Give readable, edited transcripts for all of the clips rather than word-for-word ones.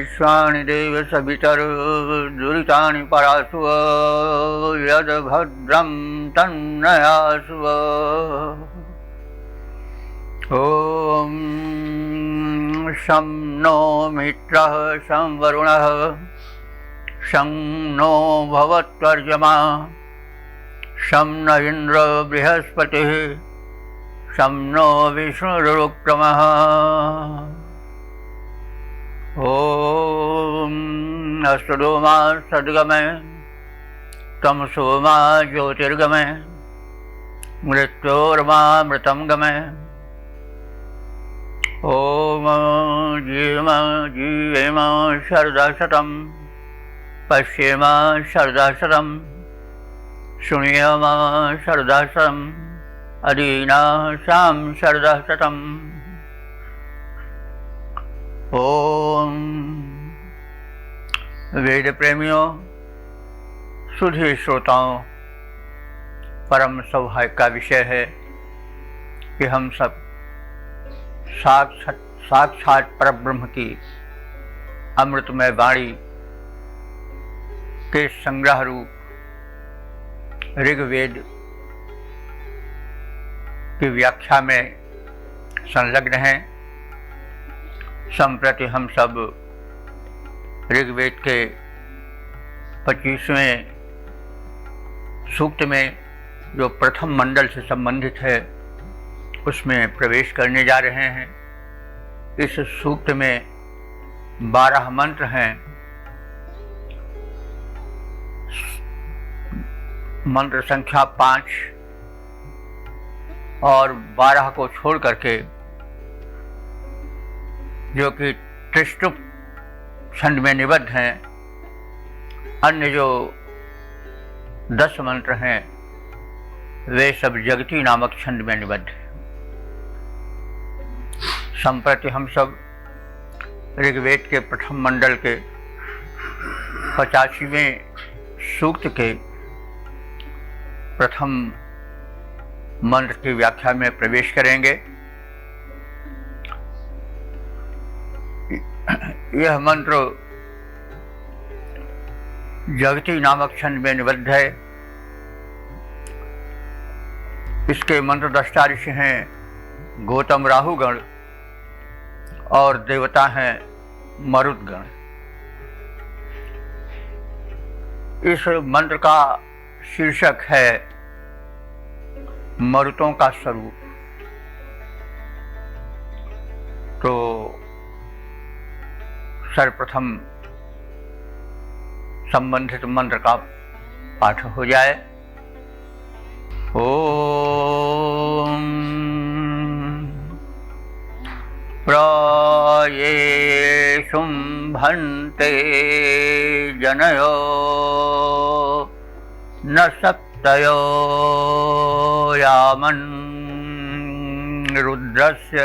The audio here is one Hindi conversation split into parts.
विश्वानि देव सवितरुर्दुरितानि परासुव यद्भद्रं तन्नयासुव। ॐ शं नो मित्रः शं वरुणः शं नो भवत्वर्यमा शं न इन्द्र बृहस्पतिः शं नो विष्णुरुक्रमः। ॐ अस्तुमा सद्गमय तमसो मा ज्योतिर्गमय मृत्योर्मामृतं गमय। ॐ जीवेम शरदशतं पश्येम शरदशतं शृणुयाम शरदशतम् अदीनाशां शरदशतम्। ओम वेद प्रेमियों, सुधी श्रोताओं, परम सौभाग्य का विषय है कि हम सब साक्षात परब्रह्म की अमृतमय वाणी के संग्रह रूप ऋग्वेद की व्याख्या में संलग्न हैं। संप्रति हम सब ऋग्वेद के 25वें सूक्त में जो प्रथम मंडल से संबंधित है उसमें प्रवेश करने जा रहे हैं। इस सूक्त में 12 मंत्र हैं। मंत्र संख्या 5 और 12 को छोड़ करके, जो कि त्रिष्टुप छंद में निबद्ध हैं, अन्य जो 10 मंत्र हैं वे सब जगती नामक छंद में निबद्ध हैं। संप्रति हम सब ऋग्वेद के प्रथम मंडल के 85वें सूक्त के प्रथम मंत्र की व्याख्या में प्रवेश करेंगे। यह मंत्र जगती नामक छंद में निबद्ध है। इसके मंत्र दृष्टा ऋषि हैं गौतम राहुगण और देवता हैं मरुदगण। इस मंत्र का शीर्षक है मरुतों का स्वरूप। तो सर्वप्रथम संबंधित मंत्र का पाठ हो जाए। ओम प्रयेषुं भन्ते जनयो न सप्तयो यामन् रुद्रस्य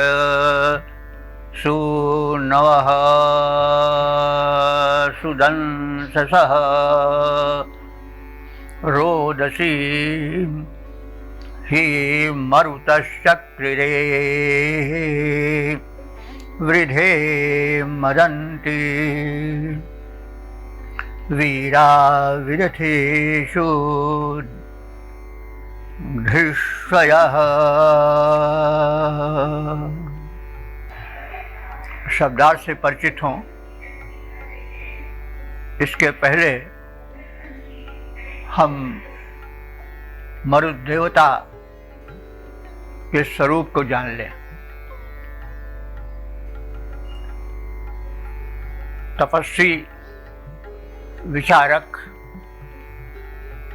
सूनवः सुदंससः रोदसी हि मरुतश्चक्रिरे वृधे मदन्ति वीरा विदथेषु धृष्वयः। शब्दार्थ से परिचित हों। इसके पहले हम मरुद देवता के स्वरूप को जान लें। तपस्वी विचारक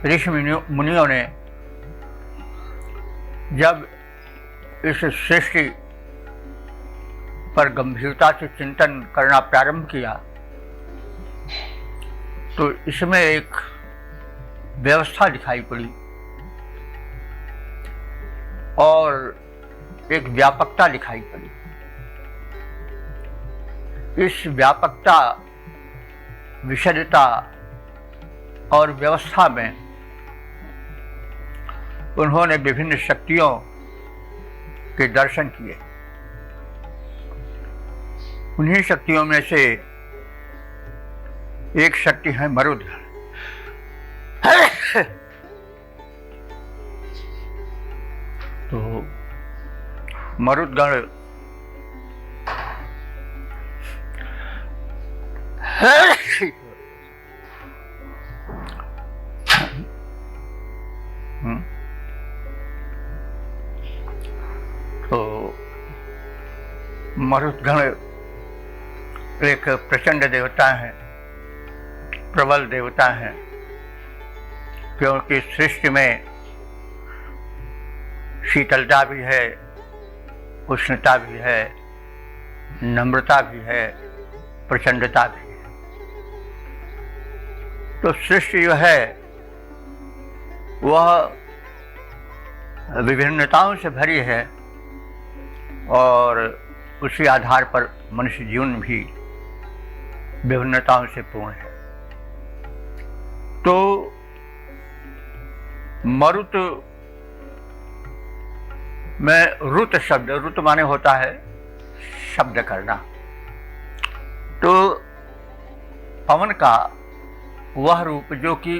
ऋषि मुनियों ने जब इस सृष्टि पर गंभीरता से चिंतन करना प्रारंभ किया तो इसमें एक व्यवस्था दिखाई पड़ी और एक व्यापकता दिखाई पड़ी। इस व्यापकता, विशदता और व्यवस्था में उन्होंने विभिन्न शक्तियों के दर्शन किए। उन्हीं शक्तियों में से एक शक्ति है मरुदगण। तो मरुदगण तो मरुदगण एक प्रचंड देवता है, प्रबल देवता है, क्योंकि सृष्टि में शीतलता भी है, उष्णता भी है, नम्रता भी है, प्रचंडता भी है। तो सृष्टि जो है वह विभिन्नताओं से भरी है और उसी आधार पर मनुष्य जीवन भी विभिन्नताओं से पूर्ण है। तो मरुत में रुत शब्द, रुत माने होता है शब्द करना। तो पवन का वह रूप जो कि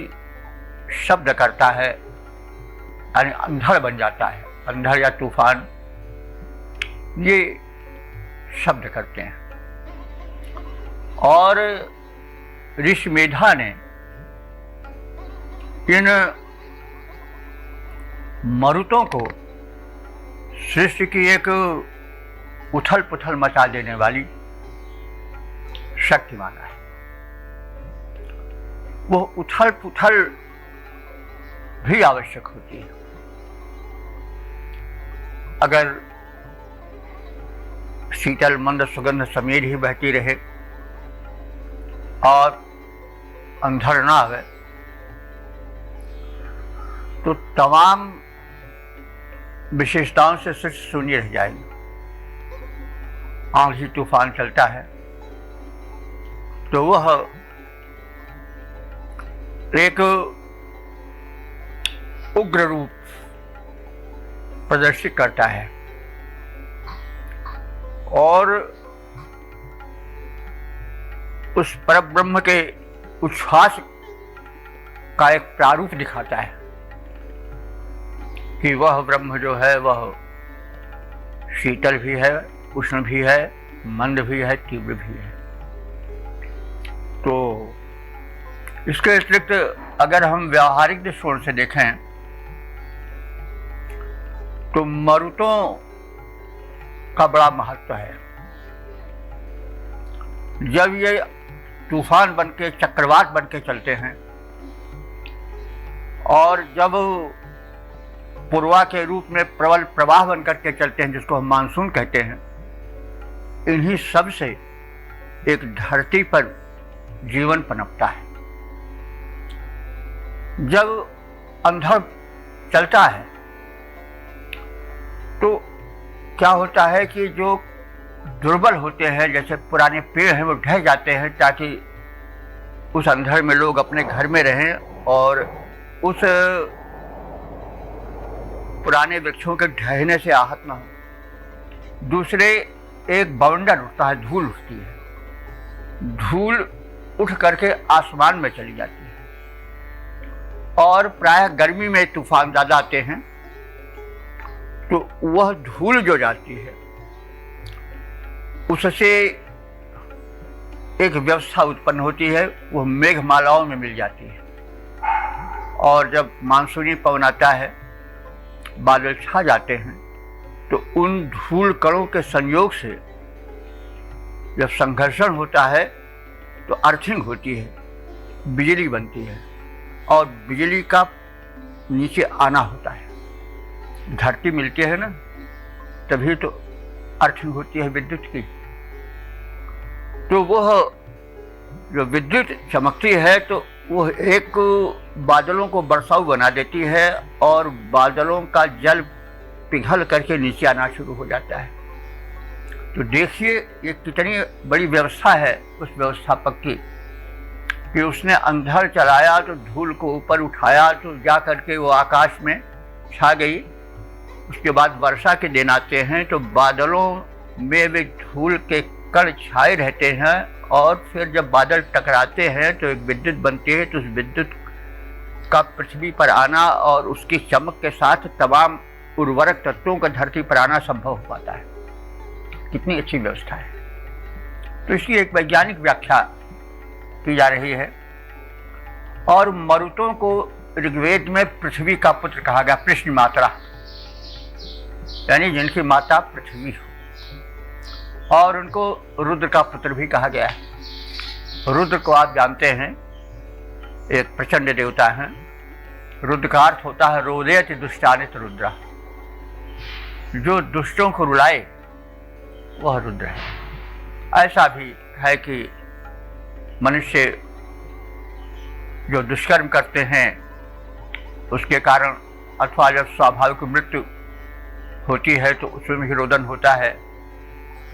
शब्द करता है, यानी अंधड़ बन जाता है। अंधड़ या तूफान ये शब्द करते हैं। और ऋषि मेधा ने इन मरुतों को सृष्टि की एक उथल पुथल मचा देने वाली शक्ति माना है। वो उथल पुथल भी आवश्यक होती है। अगर शीतल मंद सुगंध समीर ही बहती रहे और अंधड़ ना आवे तो तमाम विशेषताओं से सृष्टि शून्य रह जाएगी। आंधी तूफान चलता है तो वह एक उग्र रूप प्रदर्शित करता है और उस परब्रह्म के उच्छ्वास का एक प्रारूप दिखाता है कि वह ब्रह्म जो है वह शीतल भी है, उष्ण भी है, मंद भी है, तीव्र भी है। तो इसके अतिरिक्त अगर हम व्यावहारिक दृष्टिकोण से देखें तो मरुतों का बड़ा महत्व है। जब ये तूफान बनके, चक्रवात बनके चलते हैं और जब पूर्वा के रूप में प्रबल प्रवाह बन करके चलते हैं, जिसको हम मानसून कहते हैं, इन्हीं सब से एक धरती पर जीवन पनपता है। जब अंधड़ चलता है तो क्या होता है कि जो दुर्बल होते हैं, जैसे पुराने पेड़ हैं, वो ढह जाते हैं ताकि उस अंधड़ में लोग अपने घर में रहें और उस पुराने वृक्षों के ढहने से आहत ना हो। दूसरे एक बवंडर उठता है, धूल उठती है, धूल उठ करके आसमान में चली जाती है और प्रायः गर्मी में तूफान ज़्यादा आते हैं तो वह धूल जो जाती है उससे एक व्यवस्था उत्पन्न होती है, वह मेघमालाओं में मिल जाती है। और जब मानसूनी पवन आता है, बादल छा जाते हैं, तो उन धूल कणों के संयोग से जब संघर्षण होता है तो अर्थिंग होती है, बिजली बनती है और बिजली का नीचे आना होता है। धरती मिलती है ना, तभी तो अर्थिंग होती है विद्युत की। तो वह जो विद्युत चमकती है तो वह एक बादलों को बरसाऊ बना देती है और बादलों का जल पिघल करके नीचे आना शुरू हो जाता है। तो देखिए ये कितनी बड़ी व्यवस्था है उस व्यवस्थापक की कि उसने अंधड़ चलाया तो धूल को ऊपर उठाया तो जा करके वो आकाश में छा गई। उसके बाद वर्षा के दिन आते हैं तो बादलों में भी धूल के कण छाए रहते हैं और फिर जब बादल टकराते हैं तो एक विद्युत बनती है, तो उस विद्युत का पृथ्वी पर आना और उसकी चमक के साथ तमाम उर्वरक तत्वों का धरती पर आना संभव हो पाता है। कितनी अच्छी व्यवस्था है। तो इसकी एक वैज्ञानिक व्याख्या की जा रही है। और मरुतों को ऋग्वेद में पृथ्वी का पुत्र कहा गया, पृष्ण मात्रा, यानी जिनकी माता पृथ्वी हो, और उनको रुद्र का पुत्र भी कहा गया है। रुद्र को आप जानते हैं, एक प्रचंड देवता हैं। रुद्र का अर्थ होता है रोदयति दुष्टानित रुद्रा, जो दुष्टों को रुलाए वह रुद्र है। ऐसा भी है कि मनुष्य जो दुष्कर्म करते हैं उसके कारण अथवा जब स्वाभाविक मृत्यु होती है तो उसमें भी रोदन होता है।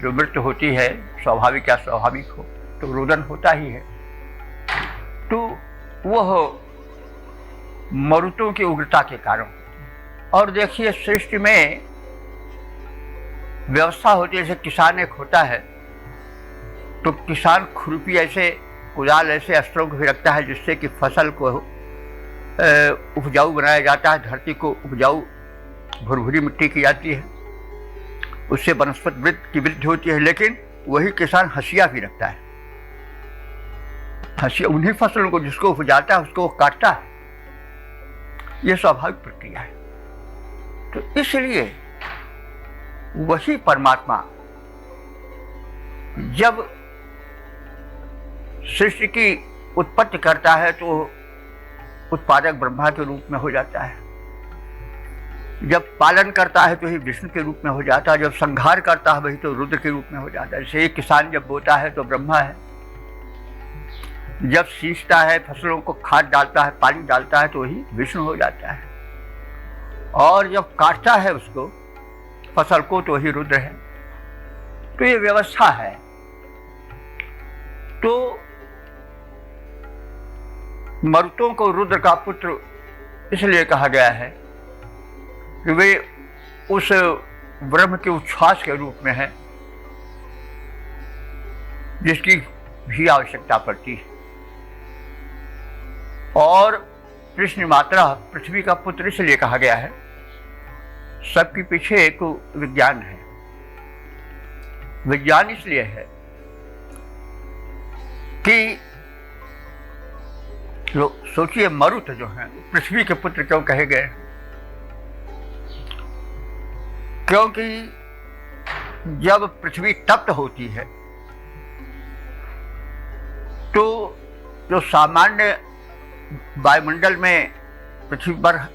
जो मृत्यु होती है स्वाभाविक या स्वाभाविक हो तो रोदन होता ही है। तो वह मरुतों की उग्रता के कारण। और देखिए सृष्टि में व्यवस्था होती है, जैसे किसान एक होता है तो किसान खुरपी ऐसे कुदाल ऐसे अस्त्रों को भी रखता है जिससे कि फसल को उपजाऊ बनाया जाता है, धरती को उपजाऊ भुरभुरी मिट्टी की जाती है, उससे वनस्पति वृद्धि की वृद्धि होती है। लेकिन वही किसान हंसिया भी रखता है, हंसिया उन्हीं फसलों को जिसको उपजाता है उसको वो काटता है। यह स्वाभाविक प्रक्रिया है। तो इसलिए वही परमात्मा जब सृष्टि की उत्पत्ति करता है तो उत्पादक ब्रह्मा के रूप में हो जाता है, जब पालन करता है तो ही विष्णु के रूप में हो जाता है, जब संहार करता है वही तो रुद्र के रूप में हो जाता है। जैसे एक किसान जब बोता है तो ब्रह्मा है, जब सींचता है फसलों को खाद डालता है पानी डालता है तो वही विष्णु हो जाता है, और जब काटता है उसको फसल को तो वही रुद्र है। तो ये व्यवस्था है। तो मरुतों को रुद्र का पुत्र इसलिए कहा गया है कि वे उस ब्रह्म के उच्छ्वास के रूप में है जिसकी भी आवश्यकता पड़ती है। और कृष्ण मात्रा पृथ्वी का पुत्र इसलिए कहा गया है, सबके पीछे एक विज्ञान है। विज्ञान इसलिए है कि सोचिए मरुत जो है पृथ्वी के पुत्र क्यों कहे गए, क्योंकि जब पृथ्वी तप्त होती है तो जो सामान्य वायुमंडल में पृथ्वी पर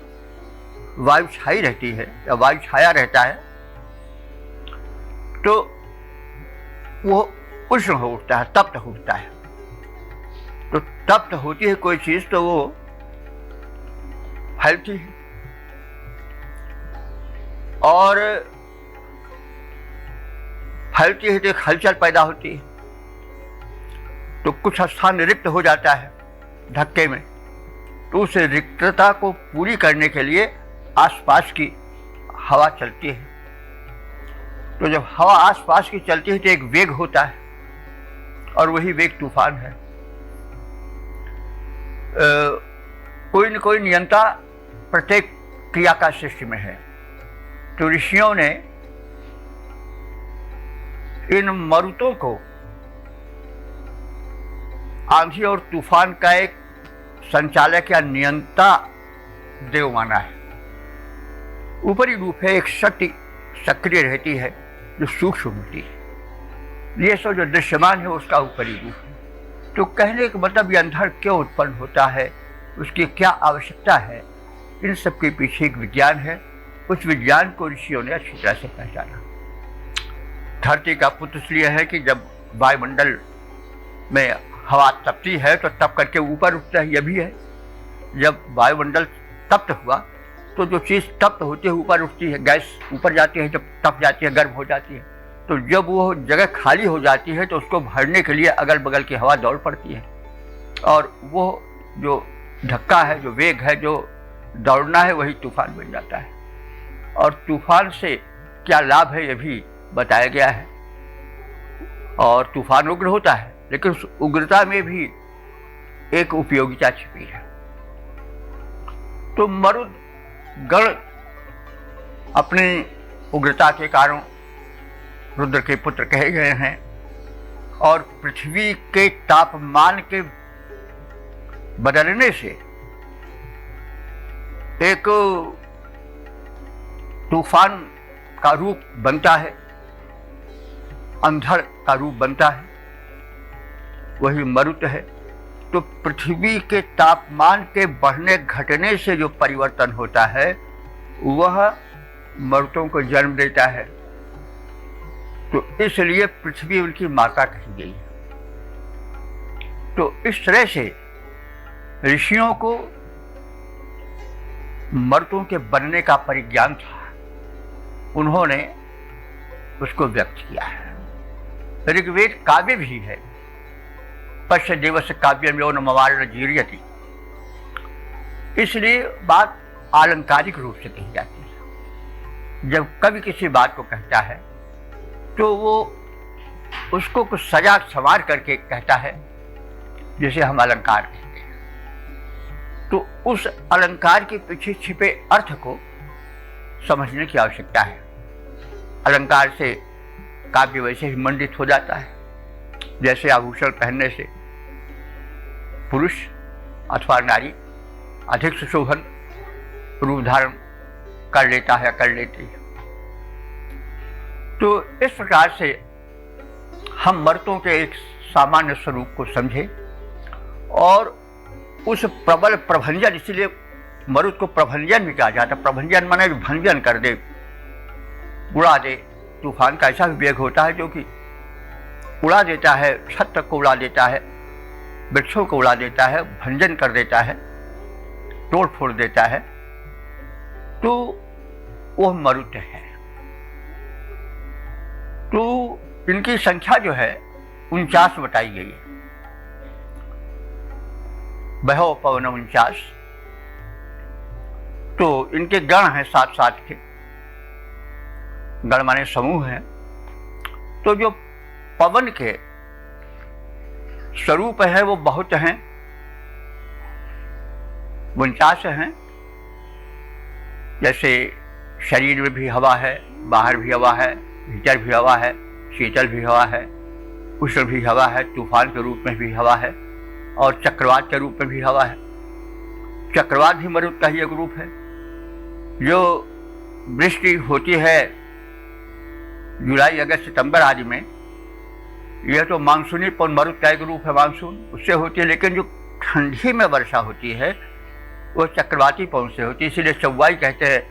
वायु छाई रहती है या वायु छाया रहता है तो वो उष्ण हो उठता है, तप्त हो उठता है। तो तप्त होती है कोई चीज तो वो फैलती है, और फैलती है तो एक हलचल पैदा होती है। तो कुछ स्थान रिक्त हो जाता है धक्के में, तो उस रिक्तता को पूरी करने के लिए आसपास की हवा चलती है। तो जब हवा आसपास की चलती है तो एक वेग होता है, और वही वेग तूफान है। कोई न कोई नियंता प्रत्येक क्रिया का सृष्टि में है। तो ऋषियों ने इन मरुतों को आंधी और तूफान का एक संचालक या नियंता देव माना है। ऊपरी रूप है, एक शक्ति सक्रिय रहती है जो सूक्ष्म होती है। ये सब जो दृश्यमान है उसका ऊपरी रूप है। तो कहने का मतलब ये अंधकार क्यों उत्पन्न होता है, उसकी क्या आवश्यकता है, इन सब के पीछे एक विज्ञान है। उस विज्ञान को ऋषियों ने अच्छी तरह से पहचाना। धरती का पुत्र इसलिए है कि जब वायुमंडल में हवा तपती है तो तप करके ऊपर उठता है। यह भी है, जब वायुमंडल तप्त हुआ तो जो चीज़ तप्त होती है ऊपर उठती है, गैस ऊपर जाती है, जब तप जाती है गर्म हो जाती है। तो जब वो जगह खाली हो जाती है तो उसको भरने के लिए अगल बगल की हवा दौड़ पड़ती है, और वो जो धक्का है, जो वेग है, जो दौड़ना है, वही तूफान बन जाता है। और तूफान से क्या लाभ है ये भी बताया गया है। और तूफान उग्र होता है, लेकिन उस उग्रता में भी एक उपयोगिता छिपी है। तो मरुद गण अपनी उग्रता के कारण रुद्र के पुत्र कहे गए हैं और पृथ्वी के तापमान के बदलने से एक तूफान का रूप बनता है, अंधड़ का रूप बनता है, वही मरुत है। तो पृथ्वी के तापमान के बढ़ने घटने से जो परिवर्तन होता है वह मरुतों को जन्म देता है। तो इसलिए पृथ्वी उनकी माता कही गई है। तो इस तरह से ऋषियों को मरुतों के बनने का परिज्ञान था, उन्होंने उसको व्यक्त किया है। ऋग्वेद काव्य भी है, पश्य देवस्य काव्यम यो न मवार्ण जीर्यति, इसलिए बात आलंकारिक रूप से कही जाती है। जब कवि किसी बात को कहता है तो वो उसको कुछ सजा संवार करके कहता है, जिसे हम अलंकार कहते हैं। तो उस अलंकार के पीछे छिपे अर्थ को समझने की आवश्यकता है। अलंकार से काव्य वैसे ही मंडित हो जाता है, जैसे आभूषण पहनने से पुरुष अथवा नारी अधिक सुशोभन रूप धारण कर लेता है, कर लेती है। तो इस प्रकार से हम मरुतों के एक सामान्य स्वरूप को समझें और उस प्रबल प्रभंजन, इसीलिए मरुत को प्रभंजन भी कहा जाता है। प्रभंजन माने भंजन कर दे, उड़ा दे। तूफान का ऐसा भी वेग होता है जो कि उड़ा देता है, छत तक को उड़ा देता है, वृक्षों को उड़ा देता है, भंजन कर देता है, तोड़ फोड़ देता है। तो वह मरुत है। तो इनकी संख्या जो है 49 बताई गई है। बहो पवन 49। तो इनके गण हैं 7-7 के। गण माने समूह हैं। तो जो पवन के स्वरूप है वो बहुत हैं, 49 हैं। जैसे शरीर में भी हवा है, बाहर भी हवा है, भीतर भी हवा है, शीतल भी हवा है, उष्ण भी हवा है, तूफान के रूप में भी हवा है और चक्रवात के रूप में भी हवा है। चक्रवात भी मरुत का ही एक रूप है। जो वृष्टि होती है जुलाई, अगस्त, सितंबर आदि में, यह तो मानसूनी पवन मरुत का एक रूप है, मानसून उससे होती है। लेकिन जो ठंडी में वर्षा होती है वो चक्रवाती पवन से होती है, इसीलिए चौवाई कहते हैं।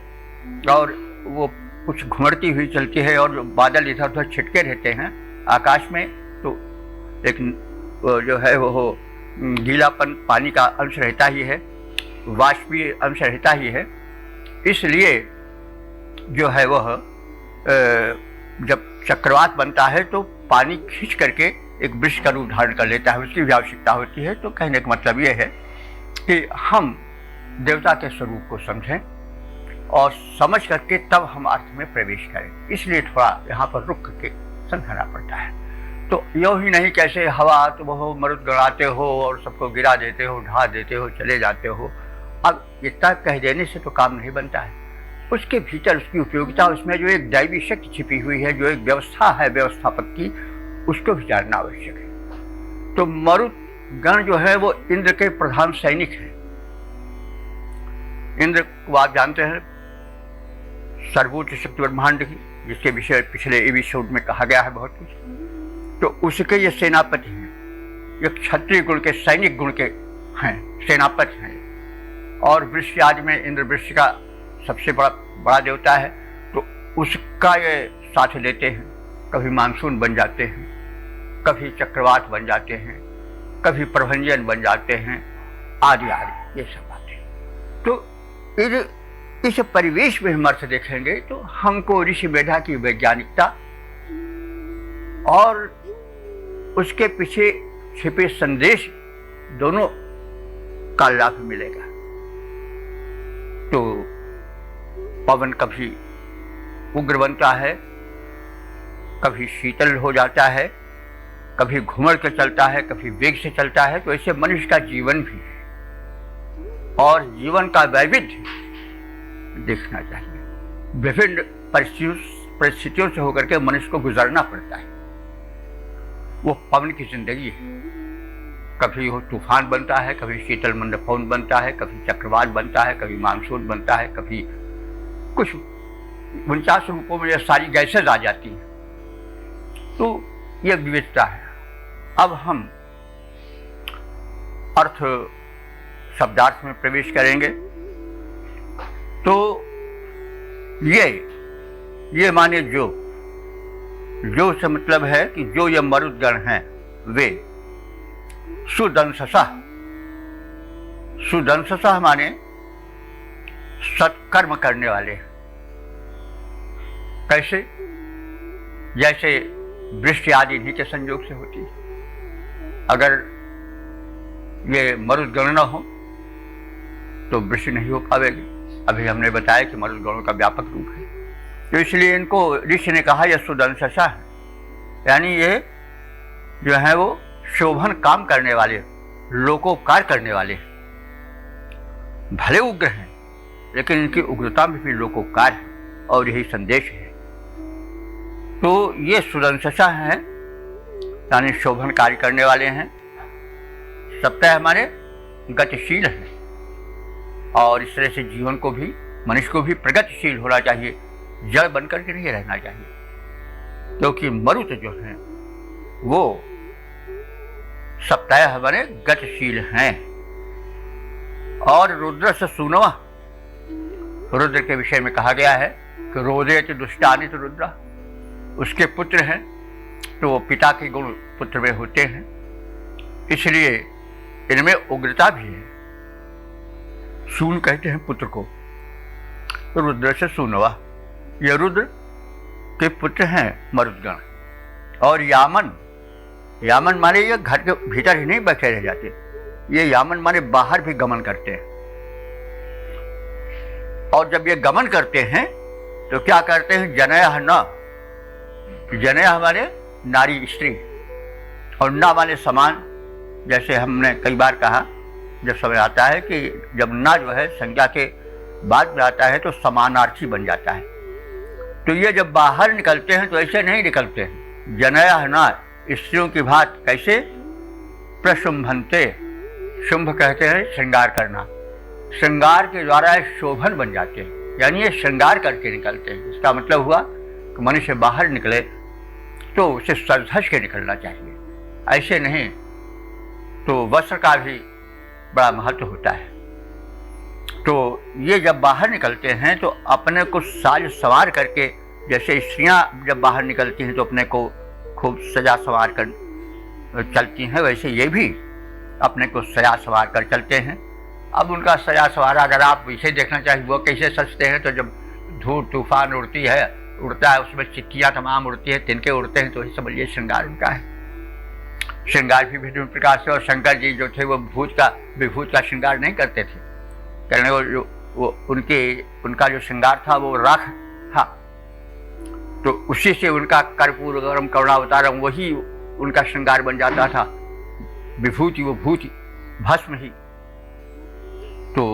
और वो कुछ घुमड़ती हुई चलती है और बादल इधर उधर छिटके रहते हैं आकाश में। तो एक जो है वो गीलापन पानी का अंश रहता ही है, वाष्पीय अंश रहता ही है। इसलिए जो है वह जब चक्रवात बनता है तो पानी खींच करके एक वृक्ष का रूप धारण कर लेता है, उसकी भी आवश्यकता होती है। तो कहने का मतलब ये है कि हम देवता के स्वरूप को समझें और समझ करके तब हम अर्थ में प्रवेश करें। इसलिए थोड़ा यहाँ पर रुक करके समझना पड़ता है। तो यूँ ही नहीं कैसे हवा तो वो मरुत गड़ाते हो और सबको गिरा देते हो, ढा देते हो, चले जाते हो। अब इतना कह देने से तो काम नहीं बनता है। उसके भीतर उसकी उपयोगिता, उसमें जो एक दैवी शक्ति छिपी हुई है, जो एक व्यवस्था है व्यवस्थापक की, उसको भी जानना आवश्यक है। तो मरुत गण जो है वो इंद्र के प्रधान सैनिक हैं। इंद्र को आप जानते हैं सर्वोच्च शक्ति ब्रह्मांड की, जिसके विषय पिछले एपिसोड में कहा गया है बहुत कुछ। तो उसके ये सेनापति हैं, ये क्षत्रिय गुण के, सैनिक गुण के हैं, सेनापति हैं। और वृक्ष आदि में इंद्र वृक्ष का सबसे बड़ा देवता है। तो उसका ये साथ लेते हैं। कभी मानसून बन जाते हैं, कभी चक्रवात बन जाते हैं, कभी प्रभंजन बन जाते हैं, आदि आदि ये सब बातें। तो इस परिवेश में हम अर्थ देखेंगे तो हमको ऋषि मेधा की वैज्ञानिकता और उसके पीछे छिपे संदेश दोनों का लाभ मिलेगा। तो पवन कभी उग्र बनता है, कभी शीतल हो जाता है, कभी घुमड़ के चलता है, कभी वेग से चलता है। तो ऐसे मनुष्य का जीवन भी है और जीवन का वैविध्य देखना चाहिए। विभिन्न परिस्थितियों से होकर के मनुष्य को गुजरना पड़ता है। वो पवन की जिंदगी है, कभी वो तूफान बनता है, कभी शीतल मंद पवन बनता है, कभी चक्रवात बनता है, कभी मानसून बनता है, कभी कुछ 49 रूपों में ये सारी गैसेज आ जाती हैं। तो ये विविधता है। अब हम अर्थ शब्दार्थ में प्रवेश करेंगे। तो ये माने जो से मतलब है कि जो ये मरुदगण हैं वे सुदंससः माने सत्कर्म करने वाले। कैसे? जैसे वृष्टि आदि इन्हीं के संयोग से होती है। अगर ये मरुदगण न हो तो वृष्टि नहीं हो पाएगी। अभी हमने बताया कि मरुदगणों का व्यापक रूप है। तो इसलिए इनको ऋषि ने कहा यह सुदंससः है, यानी ये जो है वो शोभन काम करने वाले, लोकोपकार करने वाले। भले उग्र हैं लेकिन इनकी उग्रता में भी लोकोपकार है और यही संदेश है। तो ये सुदंससः हैं, यानी शोभन कार्य करने वाले हैं। सप्ताह हमारे गतिशील हैं और इस तरह से जीवन को भी, मनुष्य को भी प्रगतिशील होना चाहिए, जड़ बनकर के नहीं रहना चाहिए। क्योंकि मरुत जो हैं वो सप्ताह हमारे गतिशील हैं। और रुद्र से सुनवा, रुद्र के विषय में कहा गया है कि रोदेत दुष्टानि तो रुद्र, उसके पुत्र हैं तो वो पिता के गुण पुत्र में होते हैं, इसलिए इनमें उग्रता भी है। सून कहते हैं पुत्र को, तो रुद्र से सुनवा, ये रुद्र के पुत्र हैं मरुदगण। और यामन माने ये घर के भीतर ही नहीं बैठे रह जाते, ये यामन माने बाहर भी गमन करते हैं। और जब ये गमन करते हैं तो क्या करते हैं? जनयः न, जनयः हमारे नारी स्त्री, और न माने समान। जैसे हमने कई बार कहा, जब समय आता है कि जब न जो है संज्ञा के बाद में आता है तो समानार्थी बन जाता है। तो ये जब बाहर निकलते हैं तो ऐसे नहीं निकलते हैं। जनयः न, स्त्रियों की भांति। कैसे? प्रशुंभन्ते, शुंभ कहते हैं श्रृंगार करना, श्रृंगार के द्वारा शोभन बन जाते हैं, यानी ये श्रृंगार करके निकलते हैं। इसका मतलब हुआ कि मनुष्य बाहर निकले तो उसे सज धज के निकलना चाहिए, ऐसे नहीं। तो वस्त्र का भी बड़ा महत्व होता है। तो ये जब बाहर निकलते हैं तो अपने को साज संवार करके, जैसे स्त्रियां जब बाहर निकलती हैं तो अपने को खूब सजा संवार कर चलती हैं, वैसे ये भी अपने को सजा संवार कर चलते हैं। अब उनका सजा संवार अगर आप इसे देखना चाहिए वो कैसे सजते हैं, तो जब धूल तूफान उड़ता है उसमें चिट्टियाँ तमाम उड़ती है, तिनके उड़ते हैं, तो ये समझिए श्रृंगार उनका है। श्रृंगार भी विभिन्न प्रकार से। और शंकर जी जो थे वो विभूत का श्रृंगार नहीं करते थे, करने वो उनका जो श्रृंगार था वो राख था, तो उसी से उनका कर्पूर गरम करुणावतारम वही उनका श्रृंगार बन जाता था। विभूति वो भूति भस्म ही। तो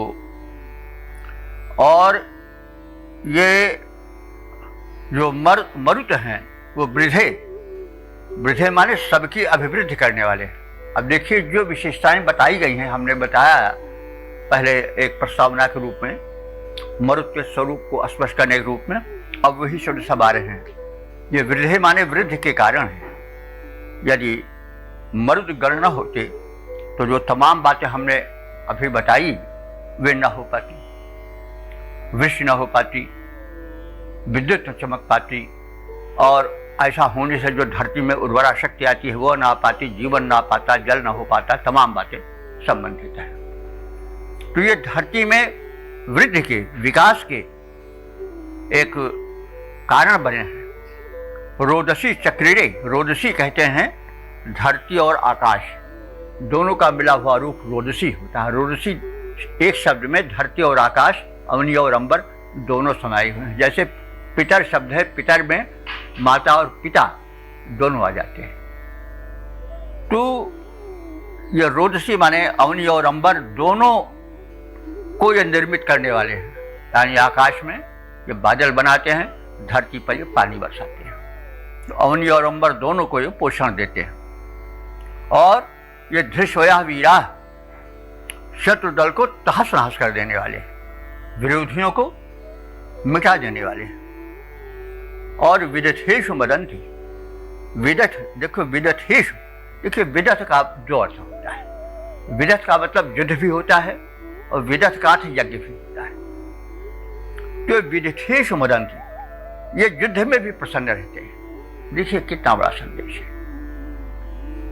और ये जो मरुत हैं वो वृद्धे माने सबकी अभिवृद्धि करने वाले। अब देखिए जो विशेषताएं बताई गई हैं, हमने बताया पहले एक प्रस्तावना के रूप में मरुत के स्वरूप को स्पष्ट करने के रूप में, अब वही शब्द सब आ रहे हैं। ये वृद्धे माने वृद्धि के कारण है। यदि मरुद गण न होते तो जो तमाम बातें हमने अभी बताई वे न हो पाती, वृष्टि न हो पाती, विद्युत न चमक पाती, और ऐसा होने से जो धरती में उर्वरा शक्ति आती है वो ना आ पाती, जीवन ना आ पाता, जल ना हो पाता, तमाम बातें संबंधित है। तो ये धरती में वृद्धि के, विकास के एक कारण बने हैं। रोदसी चक्रीरे, रोदसी कहते हैं धरती और आकाश दोनों का मिला हुआ रूप रोदसी होता है। रोदसी एक शब्द में धरती और आकाश, अवनी और अंबर दोनों समाये हुए हैं। जैसे पितर शब्द है, पितर में माता और पिता दोनों आ जाते हैं। तो ये रोदसी माने अवनी और अंबर दोनों को ये निर्मित करने वाले हैं, यानी आकाश में ये बादल बनाते हैं, धरती पर ये पानी बरसाते हैं। तो अवनी और अंबर दोनों को ये पोषण देते हैं। और ये धृष्वया वीरा शत्रु दल को तहस नहस कर देने वाले हैं, विरोधियों को मिटा देने वाले हैं। और विदथेषु मदन्ति, विदथ, देखो विदथेषु, देखिए विदथ का जो अर्थ होता है, विदथ का मतलब युद्ध भी होता है और विदथ का अर्थ यज्ञ भी होता है। तो विदथेषु मदन्ति, ये युद्ध में भी प्रसन्न रहते हैं। देखिए कितना बड़ा संदेश है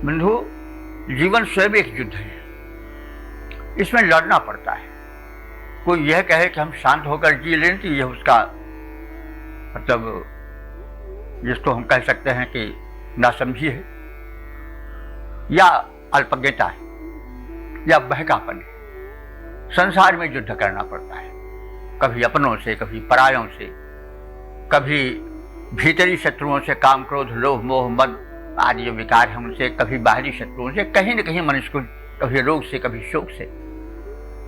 बंधु। जीवन स्वयं एक युद्ध है, इसमें लड़ना पड़ता है। कोई यह कहे कि हम शांत होकर जी लें तो यह उसका मतलब, जिसको हम कह सकते हैं कि नासमझी है या अल्पज्ञता है या बहकापन है। संसार में युद्ध करना पड़ता है, कभी अपनों से, कभी परायों से, कभी भीतरी शत्रुओं से, काम क्रोध लोभ मोह मद आदि जो विकार हैं उनसे, कभी बाहरी शत्रुओं से, कहीं न कहीं मनुष्य को कभी रोग से, कभी शोक से।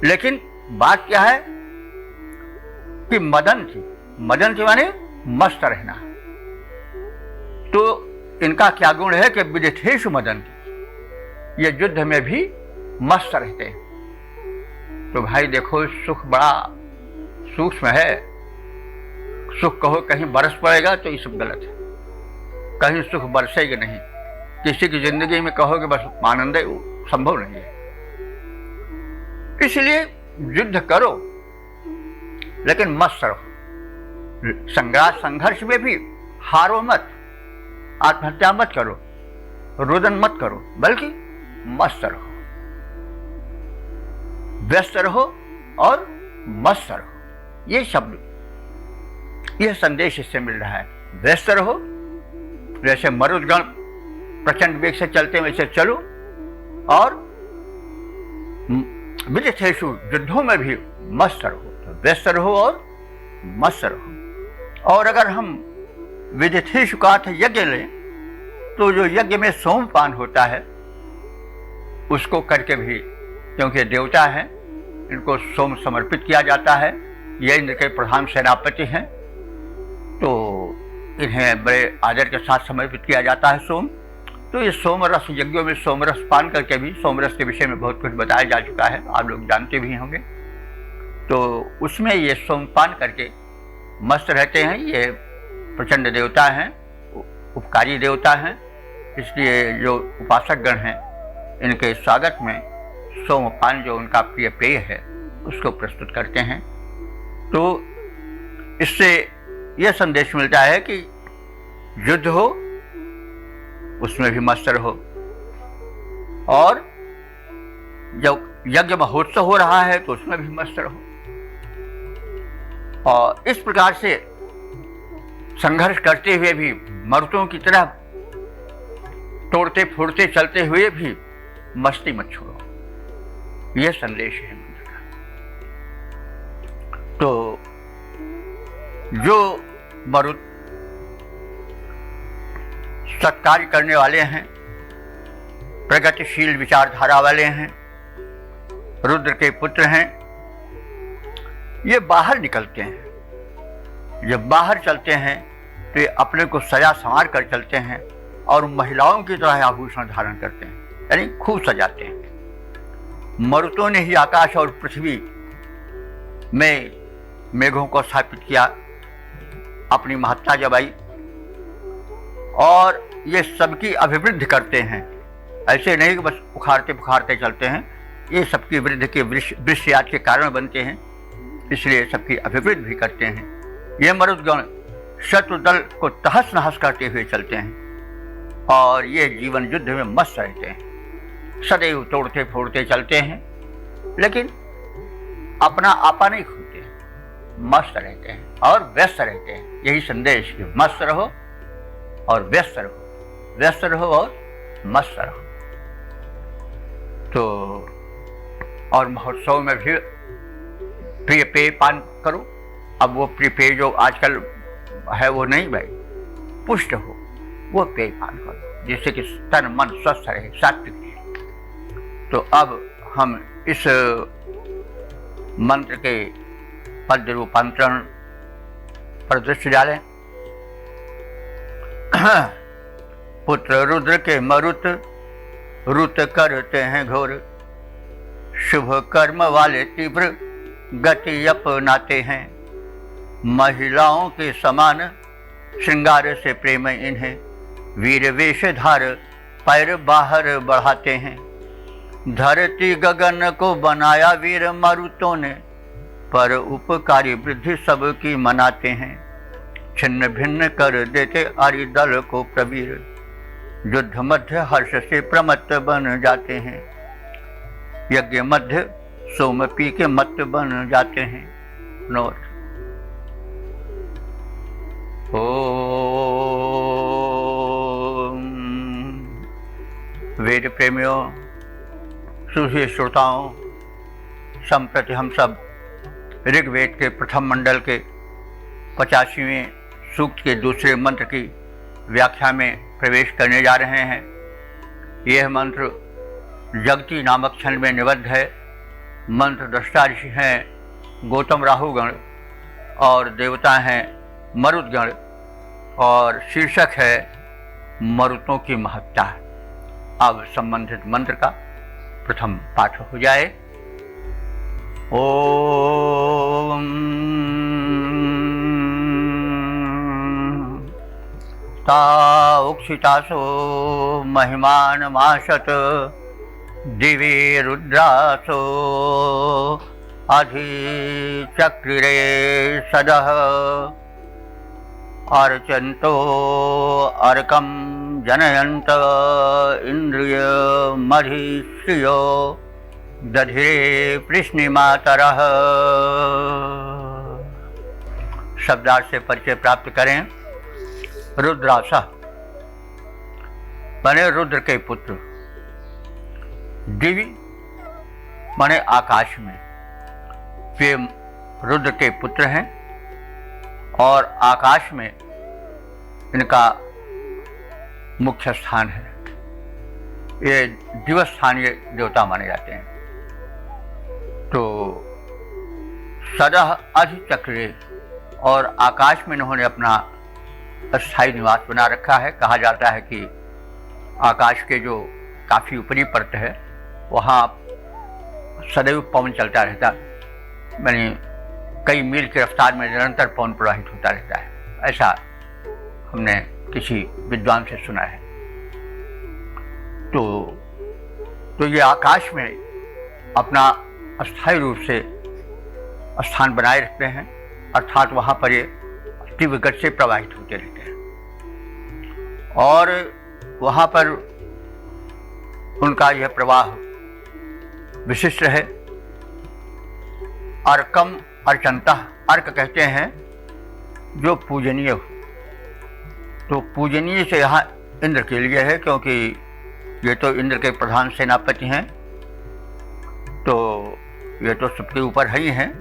लेकिन बात क्या है कि मदन थी माने मस्त रहना। तो इनका क्या गुण है कि विदथेषु मदन्ति, ये युद्ध में भी मस्त रहते हैं। तो भाई देखो, सुख बड़ा सूक्ष्म है। सुख कहो कहीं बरस पड़ेगा तो ये सब गलत है, कहीं सुख बरसेगा नहीं। किसी की जिंदगी में कहो कि बस आनंद है, संभव नहीं है। इसलिए युद्ध करो लेकिन मस्त रहो। संघर्ष में भी हारो मत, आत्महत्या मत करो, रोदन मत करो, बल्कि मस्त रहो, व्यस्त रहो और मस्त रहो। ये शब्द, यह संदेश इससे मिल रहा है। व्यस्त रहो, जैसे मरुदगण प्रचंड वेग से चलते हैं वैसे चलो, और विदथेषु युद्धों में भी मस्त रहो। तो व्यस्त रहो और मस्त रहो। और अगर हम विदथेषु का अर्थ यज्ञ लें तो जो यज्ञ में सोमपान होता है उसको करके भी, क्योंकि देवता हैं, इनको सोम समर्पित किया जाता है। ये इंद्र के प्रधान सेनापति हैं, तो इन्हें बड़े आदर के साथ समर्पित किया जाता है सोम। तो ये सोमरस यज्ञों में सोमरस पान करके भी, सोमरस के विषय में बहुत कुछ बताया जा चुका है, आप लोग जानते भी होंगे। तो उसमें ये सोमपान करके मस्त रहते हैं। ये प्रचंड देवता हैं, उपकारी देवता हैं, इसलिए जो उपासक गण हैं इनके स्वागत में सोमपान जो उनका प्रिय पेय है उसको प्रस्तुत करते हैं। तो इससे यह संदेश मिलता है कि युद्ध हो उसमें भी मस्त रहो, और जब यज्ञ महोत्सव हो रहा है तो उसमें भी मस्त रहो। और इस प्रकार से संघर्ष करते हुए भी, मर्दों की तरह तोड़ते फोड़ते चलते हुए भी मस्ती मत छोड़ो। यह संदेश है मंत्र का। तो जो मरुद सत्कार्य करने वाले हैं, प्रगतिशील विचारधारा वाले हैं, रुद्र के पुत्र हैं, ये बाहर निकलते हैं। जब बाहर चलते हैं तो ये अपने को सजा संवार कर चलते हैं और महिलाओं की तरह आभूषण धारण करते हैं, यानी खूब सजाते हैं। मरुतों ने ही आकाश और पृथ्वी में मेघों को स्थापित किया, अपनी महत्ता जमाई, और ये सबकी अभिवृद्धि करते हैं। ऐसे नहीं कि बस उखाड़ते पुखारते चलते हैं, ये सबकी वृद्धि के वृक्षयात के कारण बनते हैं, इसलिए सबकी अभिवृद्धि भी करते हैं। ये मरुदगण शत्रु दल को तहस नहस करते हुए चलते हैं और ये जीवन युद्ध में मस्त रहते हैं, सदैव तोड़ते फोड़ते चलते हैं, लेकिन अपना आपा नहीं खोते, मस्त रहते हैं और व्यस्त रहते हैं। यही संदेश कि मस्त रहो और व्यस्त रहो, व्यस्त रहो और मस्त रहो। तो और महोत्सव में भी प्रिय पेय पान करो। अब वो प्रिय पेय जो आजकल है वो नहीं भाई, पुष्ट हो वो पेय पान करो। जिससे कि तन मन स्वस्थ रहे, सात्विक रहे। तो अब हम इस मंत्र के पद्य रूपांतरण पर दृष्टि डालें। पुत्र रुद्र के मरुत, रुत करते हैं घोर, शुभ कर्म वाले तीव्र गति अपनाते हैं। महिलाओं के समान श्रृंगार से प्रेम इन्हें, वीर वेश धार पैर बाहर बढ़ाते हैं। धरती गगन को बनाया वीर मरुतों ने, पर उपकारी वृद्धि सबकी मनाते हैं। छिन्न भिन्न कर देते आर्य दल को प्रवीर, युद्ध मध्य हर्ष से प्रमत्त बन जाते हैं। यज्ञ मध्य सोम पी के मत बन जाते हैं। नोट। वेद प्रेमियों, सूफी श्रोताओं, संप्रति हम सब ऋग्वेद के प्रथम मंडल के 85वें सूक्त के दूसरे मंत्र की व्याख्या में प्रवेश करने जा रहे हैं। यह मंत्र जगती नामक छंद में निबद्ध है। मंत्र दृष्टा ऋषि हैं गौतम राहुगण और देवता हैं मरुदगण, और शीर्षक है मरुतों की महत्ता। अब संबंधित मंत्र का प्रथम पाठ हो जाए। ओम ता उक्षितासो महिमान माशत, दिवि रुद्रासो अधिचक्रिरे सदः। अर्चन्तो अर्कं जनयन्त इंद्रिय मधीश्रियो, दधिरे पृश्निमातरः। शब्दार्थ से परिचय प्राप्त करें। रुद्रासः बने रुद्र के पुत्र, दिवि माने आकाश में, वे रुद्र के पुत्र हैं और आकाश में इनका मुख्य स्थान है। ये दिवस्थानीय देवता माने जाते हैं। तो सदह अधिचक्रे, और आकाश में इन्होंने अपना अस्थायी निवास बना रखा है। कहा जाता है कि आकाश के जो काफ़ी ऊपरी परत है वहाँ सदैव पवन चलता रहता, यानी कई मील की रफ्तार में निरंतर पवन प्रवाहित होता रहता है। ऐसा हमने किसी विद्वान से सुना है। तो ये आकाश में अपना अस्थायी रूप से स्थान बनाए रखते हैं, अर्थात वहाँ पर ये तीव्र गति से प्रवाहित होते रहते हैं और वहाँ पर उनका यह प्रवाह विशिष्ट है। अर्कम अर्चंता, अर्क कहते हैं जो पूजनीय हो। तो पूजनीय से यहाँ इंद्र के लिए है, क्योंकि ये तो इंद्र के प्रधान सेनापति हैं, तो ये तो सबके ऊपर है ही हैं,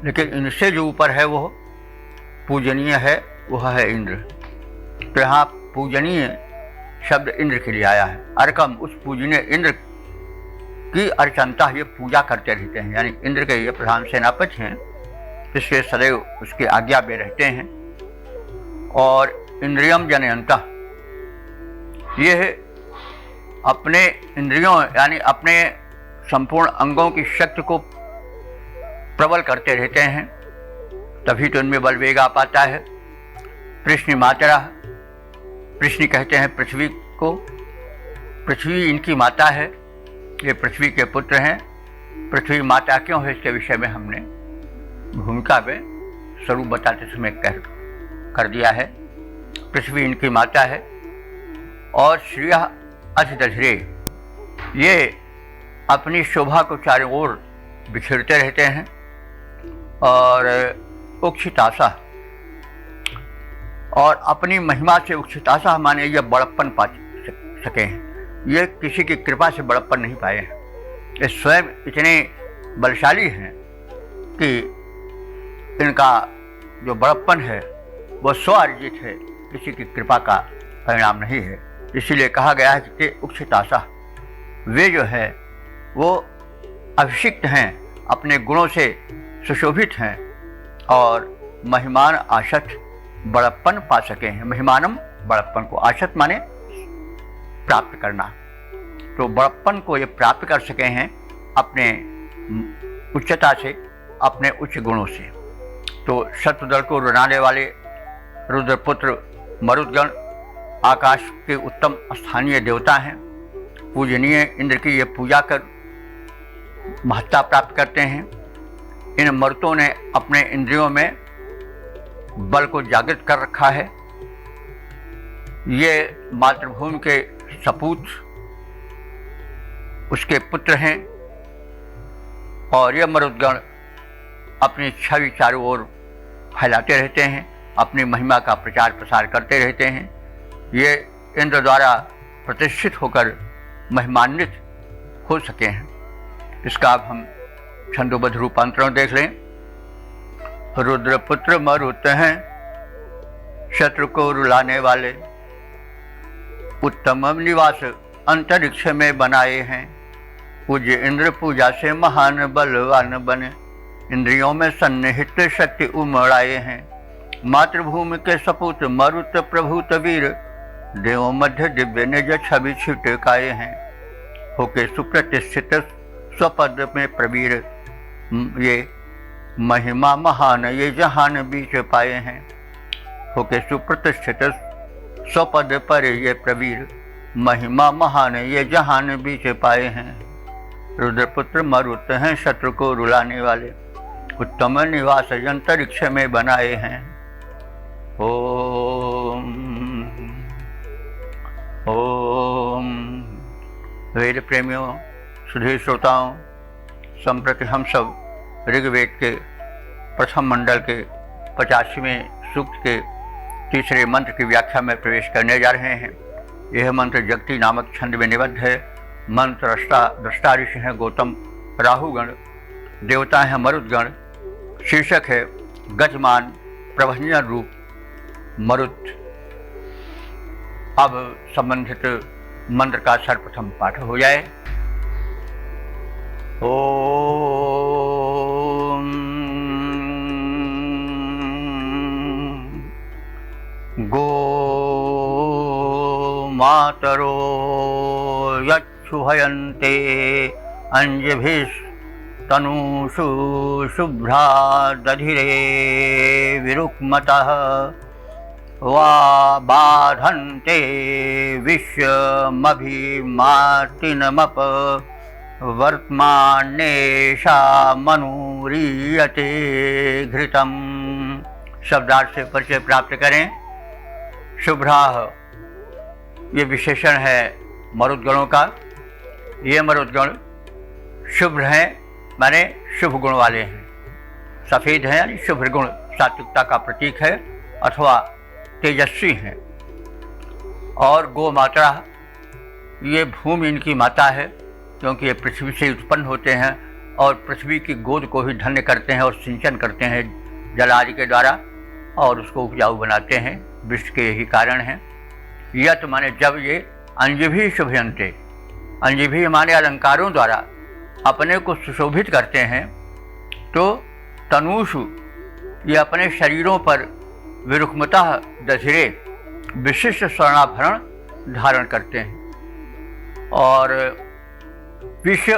लेकिन इनसे जो ऊपर है वो पूजनीय है, वह है इंद्र। तो यहाँ पूजनीय शब्द इंद्र के लिए आया है। अर्कम, उस पूजनीय इंद्र की अर्चनता, ये पूजा करते रहते हैं, यानी इंद्र के ये प्रधान सेनापति हैं, इसलिए सदैव उसकी आज्ञा में रहते हैं। और इंद्रियम जनयंता, ये अपने इंद्रियों यानी अपने संपूर्ण अंगों की शक्ति को प्रबल करते रहते हैं, तभी तो इनमें बल वेग आ पाता है। पृश्नि मातरा, पृश्नि कहते हैं पृथ्वी को, पृथ्वी इनकी माता है, ये पृथ्वी के पुत्र हैं। पृथ्वी माता क्यों है इसके विषय में हमने भूमिका में स्वरूप बताते समय कर दिया है। पृथ्वी इनकी माता है। और श्रिया अधिदधिरे, ये अपनी शोभा को चारों ओर बिखेरते रहते हैं। और उक्षितासा, और अपनी महिमा से उक्षितासा माने यह बड़प्पन पा सके हैं। ये किसी की कृपा से बड़प्पन नहीं पाए हैं, ये स्वयं इतने बलशाली हैं कि इनका जो बड़प्पन है वह स्व अर्जित है, किसी की कृपा का परिणाम नहीं है। इसीलिए कहा गया है कि उक्षितासा, वे जो है वो अभिषिक्त हैं, अपने गुणों से सुशोभित हैं और महिमान आशत बड़प्पन पा सके हैं। महिमानम, बड़प्पन को, आशत माने प्राप्त करना, तो बड़प्पन को ये प्राप्त कर सके हैं अपने उच्चता से, अपने उच्च गुणों से। तो शत्रुदल को रुलाने वाले रुद्रपुत्र मरुदगण आकाश के उत्तम स्थानीय देवता हैं, पूजनीय, इंद्र की ये पूजा कर महत्ता प्राप्त करते हैं। इन मरुतों ने अपने इंद्रियों में बल को जागृत कर रखा है। ये मातृभूमि के सपूत, उसके पुत्र हैं और ये मरुदगण अपनी छवि चारों ओर फैलाते रहते हैं, अपनी महिमा का प्रचार प्रसार करते रहते हैं। ये इंद्र द्वारा प्रतिष्ठित होकर महिमान्वित हो सके हैं। इसका अब हम छंदोबद्ध रूपांतरण देख लें। रुद्रपुत्र मरुत हैं, शत्रु को रुलाने वाले, उत्तम निवास अंतरिक्ष में बनाए हैं। पूज्य इंद्र पूजा से महान बलवान बने, इंद्रियों में सन्निहित शक्ति उमड़ाए हैं। मातृभूमि के सपूत मरुत प्रभुत वीर, देव मध्य दिव्य निज छवि छिटकाए हैं। होके सुप्रतिष्ठित स्वपद में प्रवीर, ये महिमा महान ये जहान बीच पाए हैं। होके सुप्रतिष्ठित स्वपद पर ये प्रवीर, महिमा महान ये जहान बीच पाए हैं। रुद्रपुत्र मरुत हैं, शत्रु को रुलाने वाले, उत्तम निवास अंतरिक्ष में बनाए हैं। ओम ओम। वेद प्रेमियों, सुधीर श्रोताओं, संप्रति हम सब ऋग्वेद के प्रथम मंडल के 85वें सूक्त के तीसरे मंत्र की व्याख्या में प्रवेश करने जा रहे हैं। यह मंत्र जगती नामक छंद में निबद्ध है। मंत्र दृष्टा ऋषि हैं गौतम, राहुगण देवता हैं मरुदगण, शीर्षक है गजमान प्रभंजन रूप मरुत। अब संबंधित मंत्र का सर्वप्रथम पाठ हो जाए। ओम गो मातरो यच्छुहयन्ते अंजभिस्तनूषु शुभ्रा दधिरे विरुक्मतः वा बाधन्ते विश्वमभिमार्तिनमप वर्तमानेशा मनुरीयते घृतम। शब्दार्थ से परिचय प्राप्त करें। शुभ्राह, ये विशेषण है मरुदगणों का। ये मरुदगण शुभ्र हैं, माने शुभ गुण वाले हैं। सफ़ेद हैं यानी शुभ गुण, सात्विकता का प्रतीक है अथवा तेजस्वी हैं। और गो माता, ये भूमि इनकी माता है, क्योंकि ये पृथ्वी से उत्पन्न होते हैं और पृथ्वी की गोद को ही धन्य करते हैं और सिंचन करते हैं जल आदि के द्वारा और उसको उपजाऊ बनाते हैं। विश्व के यही कारण हैं। यत माने जब ये अंजभि शुभयन्ते, अंजभि माने अलंकारों द्वारा अपने को सुशोभित करते हैं, तो तनुषु, ये अपने शरीरों पर विरुक्मतः दधिरे, विशिष्ट स्वर्णाभरण धारण करते हैं। और विश्व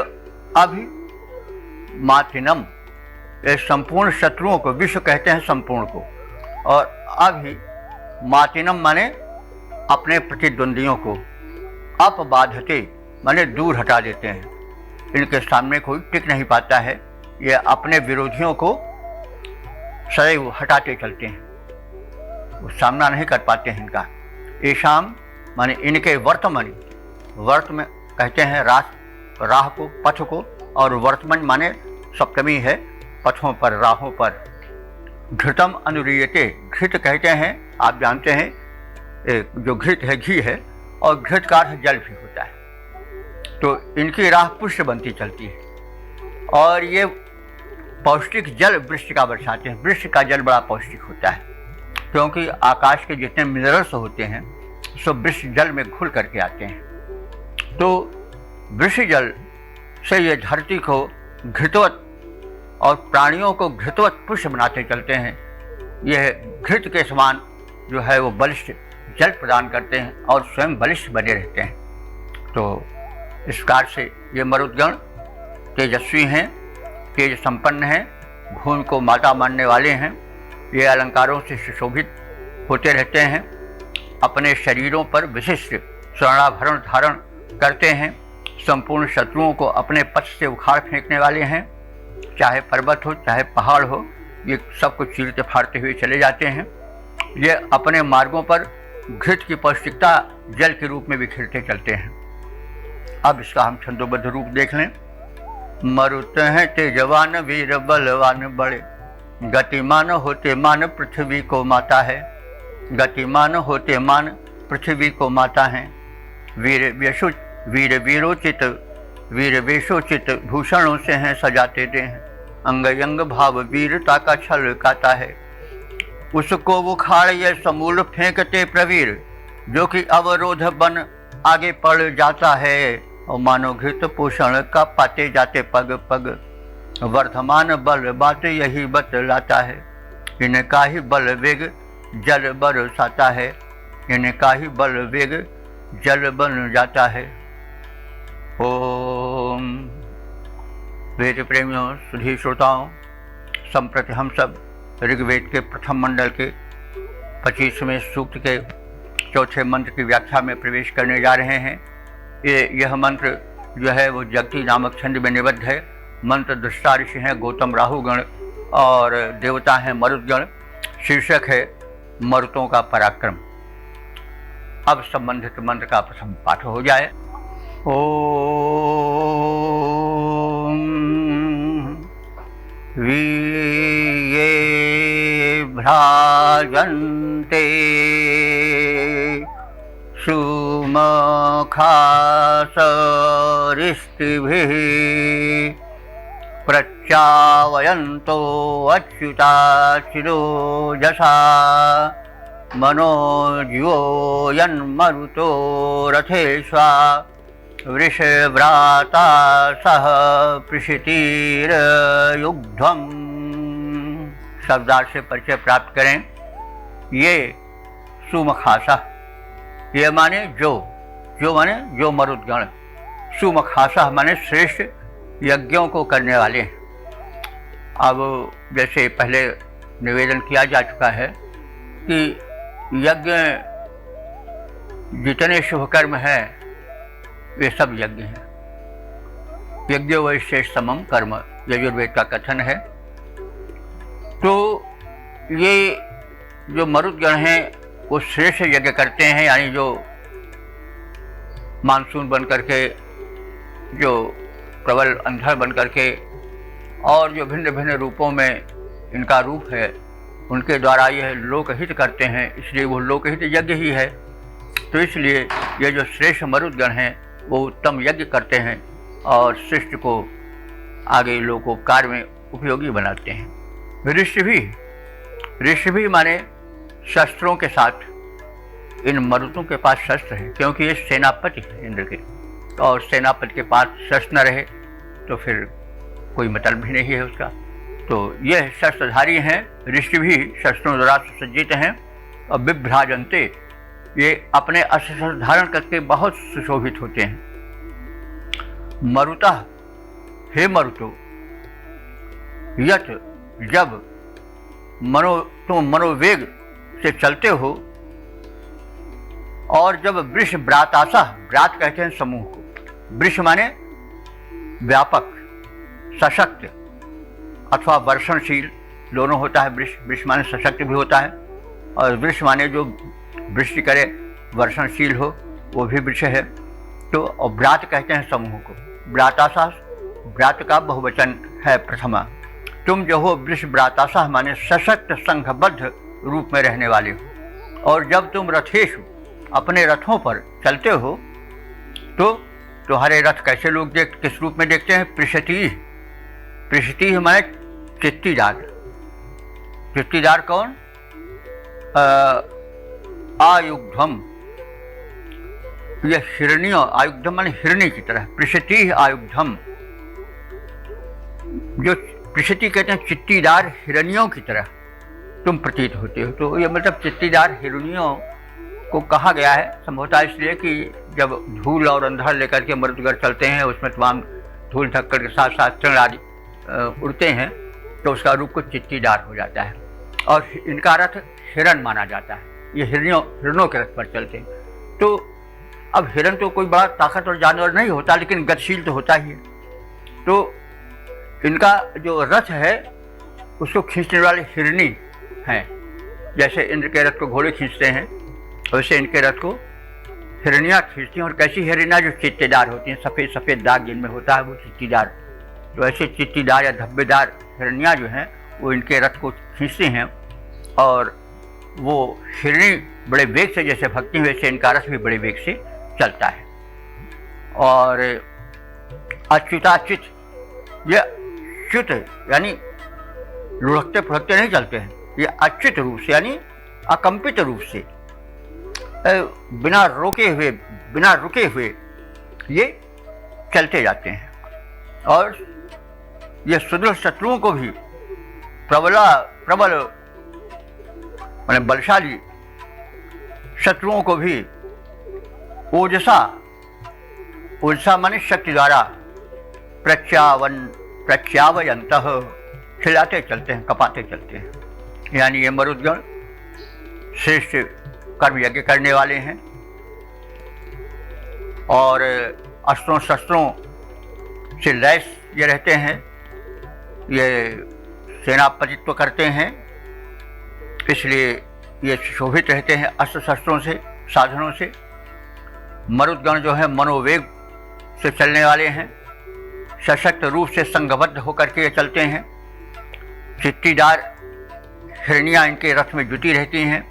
अभिमातिनम, ये संपूर्ण शत्रुओं को, विश्व कहते हैं संपूर्ण को, और अभिमातिनम माने अपने प्रतिद्वंदियों को, अपबाधते माने दूर हटा देते हैं। इनके सामने कोई टिक नहीं पाता है, ये अपने विरोधियों को सदैव हटाते चलते हैं, वो सामना नहीं कर पाते हैं इनका। येषाम माने इनके वर्तमान, वर्त में कहते हैं राह को, पथ को, और वर्तमान माने सप्तमी है, पथों पर, राहों पर। घृतम अनुरीयते, घृत कहते हैं, आप जानते हैं जो घृत है घी है, और घृत का अर्थ जल भी होता है। तो इनकी राह पुष्ट बनती चलती है और ये पौष्टिक जल वृष्टि का बरसाते हैं। वृष्टि का जल बड़ा पौष्टिक होता है, क्योंकि आकाश के जितने मिनरल्स होते हैं सो वृष जल में घुल करके आते हैं। तो वृष जल से ये धरती को घृतवत और प्राणियों को घृतवत पुष्य बनाते चलते हैं। यह घृत के समान जो है वो बलिष्ठ जल प्रदान करते हैं और स्वयं बलिष्ठ बने रहते हैं। तो इस प्रकार से ये मरुद्गण तेजस्वी हैं, तेज संपन्न हैं, भूमि को माता मानने वाले हैं। ये अलंकारों से सुशोभित होते रहते हैं, अपने शरीरों पर विशिष्ट स्वर्णाभरण धारण करते हैं, संपूर्ण शत्रुओं को अपने पथ से उखाड़ फेंकने वाले हैं। चाहे पर्वत हो चाहे पहाड़ हो, ये सबको चीरते फाड़ते हुए चले जाते हैं। ये अपने मार्गों पर घृत की पौष्टिकता जल के रूप में बिखेरते चलते हैं। अब इसका हम छंदोबद्ध रूप देख लें। मरुत हैं तेजवान वीर बलवान बड़े, गतिमान होते मान पृथ्वी को माता है। गतिमान होते मान पृथ्वी को माता है। वीर वेशोचित भूषणों से हैं सजाते दे हैं। अंग अंग भाव वीरता का छलकाता है। उसको वो खाड़ ये समूल फेंकते प्रवीर, जो कि अवरोध बन आगे पड़ जाता है। और मानो घृत पोषण का पाते जाते पग पग, वर्धमान बल बात यही बतलाता है। इनका ही बल वेग जल बरसाता है। इनका ही बल वेग जल बन जाता है। ओम। वेद प्रेमियों, सुधी श्रोताओं, संप्रति हम सब ऋग्वेद के प्रथम मंडल के 25वें सूक्त के चौथे मंत्र की व्याख्या में प्रवेश करने जा रहे हैं। यह मंत्र जो है वो जगती नामक छंद में निबद्ध है। मंत्र दृष्टा ऋषि हैं गौतम राहुगण और देवता हैं मरुद्गण। शीर्षक है मरुतों का पराक्रम। अब संबंधित मंत्र का प्रथम पाठ हो जाए। ओम वीये भ्राजन्ते सुमखासरिष्टिभिः प्रच्चावयन्तो अच्युताचिरोजसा मनोज्यो यन्मरुतो रथेष्वा वृषव्राता सह पृषितिर्युग्ध्वम्। शब्दार्थ से परिचय प्राप्त करें। ये सुमखासा, ये माने जो माने जो मरुद्गण। सुमखासा माने श्रेष्ठ यज्ञों को करने वाले। अब जैसे पहले निवेदन किया जा चुका है कि यज्ञ जितने शुभ कर्म हैं वे सब यज्ञ हैं। यज्ञ वैशेष समम कर्म, यजुर्वेद का कथन है। तो ये जो मरुद्गण हैं वो श्रेष्ठ यज्ञ करते हैं, यानी जो मानसून बन करके, जो प्रबल अंधड़ बन करके और जो भिन्न भिन्न रूपों में इनका रूप है, उनके द्वारा यह लोकहित करते हैं, इसलिए वो लोकहित यज्ञ ही है। तो इसलिए ये जो श्रेष्ठ मरुद्गण हैं वो उत्तम यज्ञ करते हैं और सृष्टि को आगे लोकोपकार में उपयोगी बनाते हैं। ऋषभि माने शस्त्रों के साथ। इन मरुतों के पास शस्त्र है, क्योंकि ये सेनापति है इंद्र के, और सेनापति के पास शस्त्र न रहे तो फिर कोई मतलब भी नहीं है उसका। तो यह शस्त्रधारी हैं। ऋषभि शस्त्रों द्वारा सुसज्जित हैं। और बिभ्राजन्ते, ये अपने अस्त्र धारण करके बहुत सुशोभित होते हैं। मरुतः, हे मरुतो, यत, जब तुम मनोवेग से चलते हो, और जब वृष व्रातासा, व्रात कहते हैं समूह को। वृष माने व्यापक, सशक्त अथवा वर्षणशील, दोनों होता है। वृष माने सशक्त भी होता है, और वृष माने जो वृष्टि करे, वर्षणशील हो, वो भी वृष है। तो व्रात कहते हैं समूह को। व्रातासा, व्रात का बहुवचन है प्रथमा। तुम जो हो वृष व्रातासा माने सशक्त संघबद्ध रूप में रहने वाले हो। और जब तुम रथेषु, अपने रथों पर चलते हो, तो तुम्हारे रथ कैसे लोग किस रूप में देखते हैं? पृषिति माने चित्तीदार। चित्तीदार कौन? आयुग्ध्वम, यह हिरण्य आयुधम माने हिरणी की तरह, पृषति आयुधम, जो पृषति कहते हैं चित्तीदार हिरण्यों की तरह तुम प्रतीत होते हो। तो ये मतलब चित्तीदार हिरण्यों को कहा गया है संभवतः इसलिए कि जब धूल और अंधड़ लेकर के मरुदगढ़ चलते हैं, उसमें तमाम धूल धक्कड़ के साथ साथ तृण आदि उड़ते हैं, तो उसका रूप कुछ चित्तीदार हो जाता है और इनका रथ हिरण माना जाता है। ये हिरणों के रथ पर चलते हैं। तो अब हिरण तो कोई बड़ा ताकतवर जानवर नहीं होता, लेकिन गतिशील तो होता ही है। तो इनका जो रथ है उसको खींचने वाले हिरणी हैं। जैसे इंद्र के रथ को घोड़े खींचते हैं, वैसे इनके रथ को हिरनियाँ खींचती हैं। और कैसी हिरनियाँ? जो चित्तीदार होती हैं, सफ़ेद सफ़ेद दाग जिनमें होता है वो चित्तीदार। तो ऐसे चित्तीदार या धब्बेदार हिरनियाँ जो हैं वो इनके रथ को खींचती हैं और वो हिरणी बड़े वेग से जैसे भगती हैं, वैसे इनका रथ भी बड़े वेग से चलता है। और अच्युताच्युत, ये च्युत यानी लुढ़कते फुढ़कते नहीं चलते हैं, ये अच्युत रूप से यानी अकंपित रूप से बिना रुके हुए ये चलते जाते हैं। और ये सुदृढ़ शत्रुओं को भी प्रबल माने बलशाली शत्रुओं को भी ओजसा माने शक्ति द्वारा प्रच्यावयंतः खिलाते चलते हैं, कपाते चलते हैं। यानी ये मरुदगण श्रेष्ठ कर्म यज्ञ करने वाले हैं और अस्त्रों शस्त्रों से लैस ये रहते हैं, ये सेनापतित्व करते हैं, इसलिए ये शोभित रहते हैं अस्त्र शस्त्रों से, साधनों से। मरुदगण जो है मनोवेग से चलने वाले हैं, सशक्त रूप से संघबद्ध होकर के ये चलते हैं। चित्तीदार हिरनियाँ इनके रथ में जुटी रहती हैं,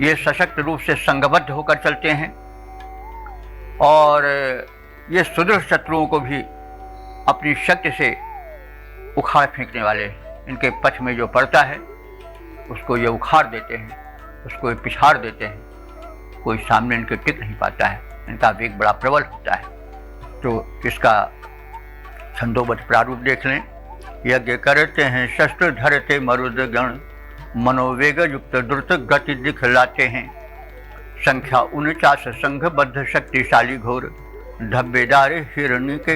ये सशक्त रूप से संघबद्ध होकर चलते हैं और ये सुदृढ़ शत्रुओं को भी अपनी शक्ति से उखाड़ फेंकने वाले हैं। इनके पथ में जो पड़ता है उसको ये उखाड़ देते हैं, उसको ये पिछाड़ देते हैं, कोई सामने इनके टिक नहीं पाता है, इनका वेग बड़ा प्रबल होता है। तो इसका छंदोबद्ध प्रारूप देख लें। यज्ञ करते हैं शस्त्र धरते मरुदगण, मनोवेग युक्त द्रुत गति दिखलाते हैं। संख्या 49 संघबद्ध शक्तिशाली घोर, धब्बेदार हिरणी के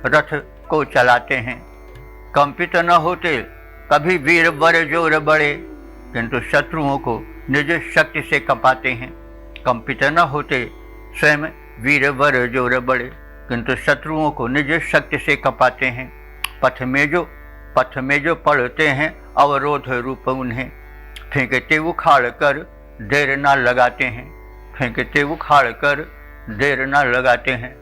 रथ को चलाते हैं। कंपित न होते कभी वीर वर जोर बड़े, किंतु शत्रुओं को निज शक्ति से कंपाते हैं। कंपित न होते स्वयं वीर वर जोर बड़े, किंतु शत्रुओं को निज शक्ति से कंपाते हैं। पथ में जो पड़ते हैं अवरोध रूप उन्हें, फेंकते उखाड़ कर देर न लगाते हैं। फेंकते उखाड़ कर देर न लगाते हैं।